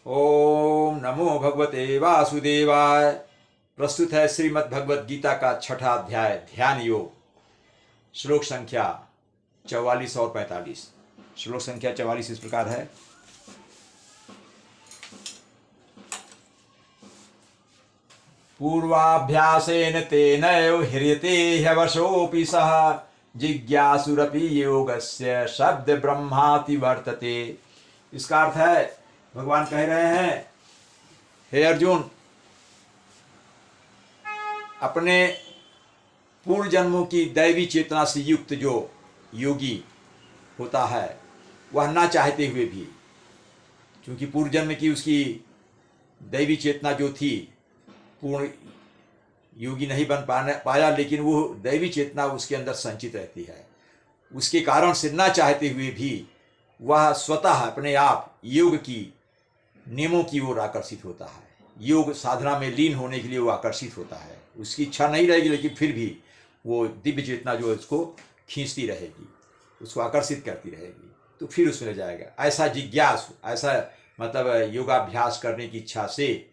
ओम नमो भगवते वासुदेवाय। प्रस्तुत है श्रीमद् भगवत गीता का छठा अध्याय ध्यान योग। श्लोक संख्या 44 और 45। श्लोक संख्या 44 इस प्रकार है। पूर्वाभ्यासेन तेनैव ह्रियते ह्यवशोऽपि सः जिज्ञासुरपि योगस्य शब्द ब्रह्माति वर्तते। इसका अर्थ है, भगवान कह रहे हैं, हे अर्जुन, अपने पूर्व जन्मों की दैवी चेतना से युक्त जो योगी होता है वह ना चाहते हुए भी, क्योंकि पूर्व जन्म की उसकी दैवी चेतना जो थी, पूर्ण योगी नहीं बन पाया, लेकिन वो दैवी चेतना उसके अंदर संचित रहती है। उसके कारण से ना चाहते हुए भी वह स्वतः अपने आप योग की नियमों की ओर आकर्षित होता है। योग साधना में लीन होने के लिए वो आकर्षित होता है। उसकी इच्छा नहीं रहेगी, लेकिन फिर भी वो दिव्य चेतना जो है उसको खींचती रहेगी, उसको आकर्षित करती रहेगी, तो फिर उसमें रह जाएगा। ऐसा जिज्ञासु, ऐसा मतलब योगाभ्यास करने की इच्छा से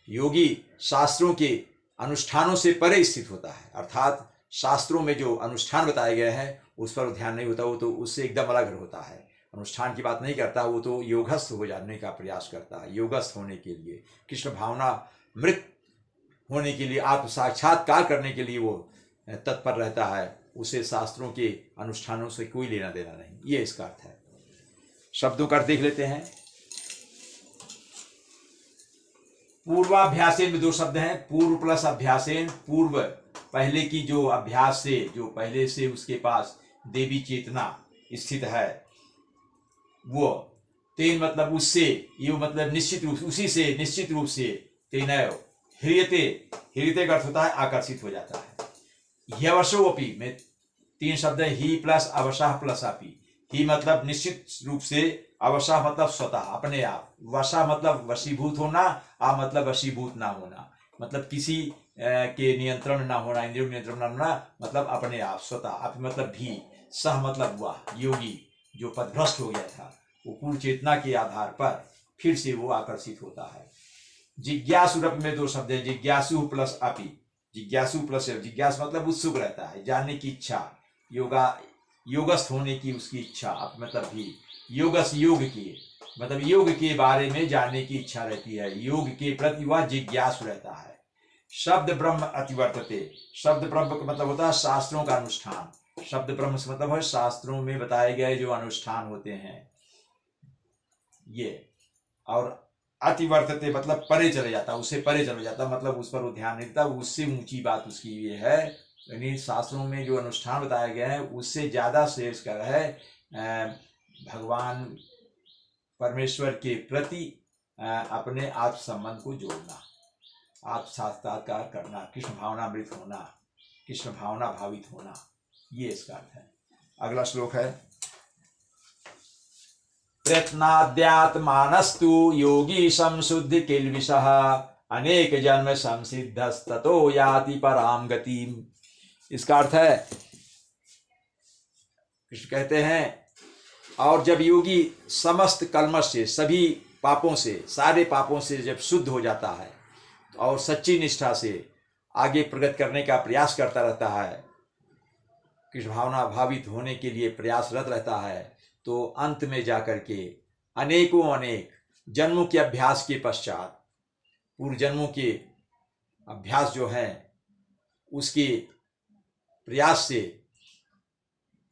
योगी शास्त्रों के अनुष्ठानों से परे स्थित होता है। अर्थात शास्त्रों में जो अनुष्ठान बताए गए हैं उस पर ध्यान नहीं होता, वो तो उससे एकदम अलग होता है। अनुष्ठान की बात नहीं करता, वो तो योगस्थ हो जाने का प्रयास करता है। योगस्थ होने के लिए, कृष्ण भावना मृत होने के लिए, आत्म साक्षात्कार करने के लिए वो तत्पर रहता है। उसे शास्त्रों के अनुष्ठानों से कोई लेना देना नहीं। ये इसका अर्थ है। शब्दों का अर्थ देख लेते हैं। पूर्वाभ्यासेन में दो शब्द हैं, पूर्व प्लस अभ्यासेन। पूर्व पहले की जो अभ्यास से, जो पहले से उसके पास देवी चेतना स्थित है, वो तेन मतलब उससे, ये मतलब निश्चित रूप, उसी से निश्चित रूप से, तेनैव ह्रियते, ह्रियते का अर्थ होता है आकर्षित हो जाता है। ह्यवशोऽपि में तीन शब्द है, ही प्लस अवशः प्लस अपि। ही मतलब निश्चित रूप से, अवशः मतलब स्वतः अपने आप, वशा मतलब वशीभूत होना, आ मतलब वशीभूत ना होना, मतलब किसी के नियंत्रण ना होना, इंद्रियों नियंत्रण ना होना, मतलब अपने आप स्वतः। अपि मतलब भी, सह मतलब वह योगी जो पदभ्रष्ट हो गया था, वो पूर्ण चेतना के आधार पर फिर से वो आकर्षित होता है। जिज्ञासु में दो शब्द है, जिज्ञासु प्लस अपि। जिज्ञासु प्लस, जिज्ञास मतलब उत्सुक रहता है, जानने की इच्छा, योगस्थ होने की उसकी इच्छा, मतलब भी योगस, योग की मतलब योग के बारे में जानने की इच्छा रहती है, योग के प्रति वह जिज्ञासु रहता है। शब्द ब्रह्म अतिवर्तते। शब्द ब्रह्म का मतलब होता है शास्त्रों का अनुष्ठान। शब्द ब्रह्म से मतलब है शास्त्रों में बताए गए जो अनुष्ठान होते हैं ये। और अतिवर्तते मतलब परे चले जाता, उससे परे चले जाता, मतलब उस पर वो ध्यान नहीं देता, उससे ऊंची बात उसकी ये है। यानी शास्त्रों में जो अनुष्ठान बताए गए हैं उससे ज्यादा श्रेष्ठ कर है भगवान परमेश्वर के प्रति अपने आत्म संबंध को जोड़ना, आत्म साक्षात्कार करना, कृष्ण भावनामृत होना, कृष्ण भावना भावित होना, ये इसका अर्थ है। अगला श्लोक है, प्रयत्नाद्यात्मानस्तु योगी संशुद्धि किल्बिषः अनेक जन्म संसिद्धस्ततो याति पराम गतिम। इसका अर्थ है, कृष्ण कहते हैं, और जब योगी समस्त कलमश से, सभी पापों से, सारे पापों से जब शुद्ध हो जाता है और सच्ची निष्ठा से आगे प्रगति करने का प्रयास करता रहता है, कृष्ण भावना भावित होने के लिए प्रयासरत रहता है, तो अंत में जाकर के अनेकों अनेक जन्मों के अभ्यास के पश्चात, पूर्व जन्मों के अभ्यास जो है उसके प्रयास से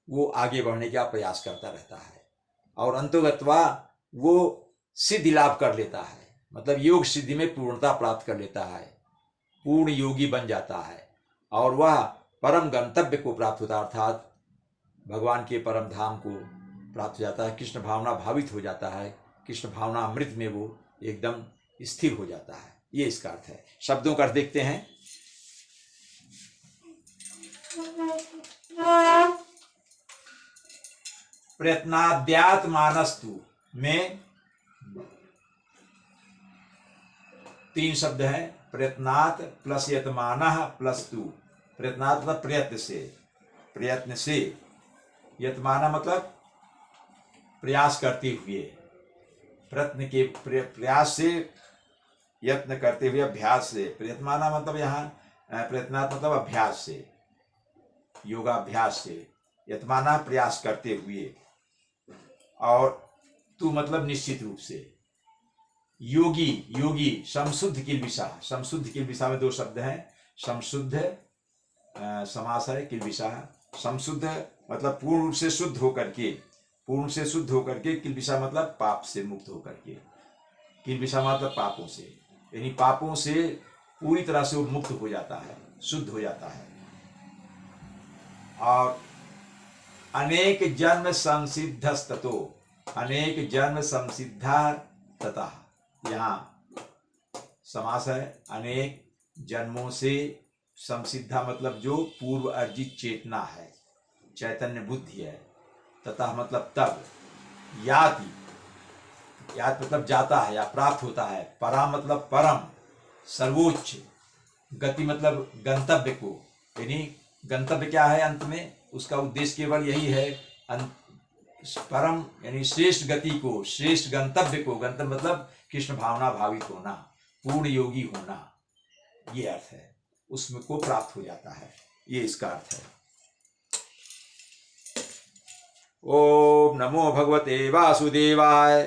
वो आगे बढ़ने का प्रयास करता रहता है, और अंतोगत्वा वो सिद्धि लाभ कर लेता है, मतलब योग सिद्धि में पूर्णता प्राप्त कर लेता है, पूर्ण योगी बन जाता है, और वह परम गंतव्य को प्राप्त होता है, अर्थात भगवान के परम धाम को प्राप्त हो जाता है, कृष्ण भावना भावित हो जाता है, कृष्ण भावना अमृत में वो एकदम स्थिर हो जाता है। ये इसका अर्थ है। शब्दों का अर्थ देखते हैं। प्रयत्नाद्यात्मानस्तु में तीन शब्द हैं, प्रयत्नात् प्लस यतमानः प्लस तु। प्रयत्नात् मतलब प्रयत्न से, प्रयत्न से। यतमानः मतलब प्रयास करते हुए, प्रयत्न के प्रयास से, यत्न करते हुए, अभ्यास से। प्रयत्नाना मतलब यहाँ प्रयत्नात् मतलब अभ्यास से, योगाभ्यास से। यत्माना प्रयास करते हुए, और तू मतलब निश्चित रूप से। योगी, योगी समशुद्ध किल्बिषा। समशुद्ध किल्बिषा में दो शब्द हैं, समशुद्ध समास है, किल्बिषा। समशुद्ध मतलब पूर्ण रूप से शुद्ध होकर के, पूर्ण से शुद्ध होकर के। किल्बिषा मतलब पाप से मुक्त होकर के। किल्बिषा मतलब पापों से, यानी पापों से पूरी तरह से वो मुक्त हो जाता है, शुद्ध हो जाता है। और अनेक जन्म संसिद्धस्ततो, अनेक जन्म संसिद्धा तथा, यहाँ समास है। अनेक जन्मों से, संसिद्धा मतलब जो पूर्व अर्जित चेतना है, चैतन्य बुद्धि है। तथा मतलब तब, याति, यात मतलब जाता है या प्राप्त होता है। परा मतलब परम, सर्वोच्च। गति मतलब गंतव्य को, यानी गंतव्य क्या है अंत में, उसका उद्देश्य केवल यही है, परम यानी श्रेष्ठ गति को, श्रेष्ठ गंतव्य को। गंतव्य मतलब कृष्ण भावना भावित होना, पूर्ण योगी होना, ये अर्थ है। उसमें को प्राप्त हो जाता है, ये इसका अर्थ है। ओम नमो भगवते वासुदेवाय।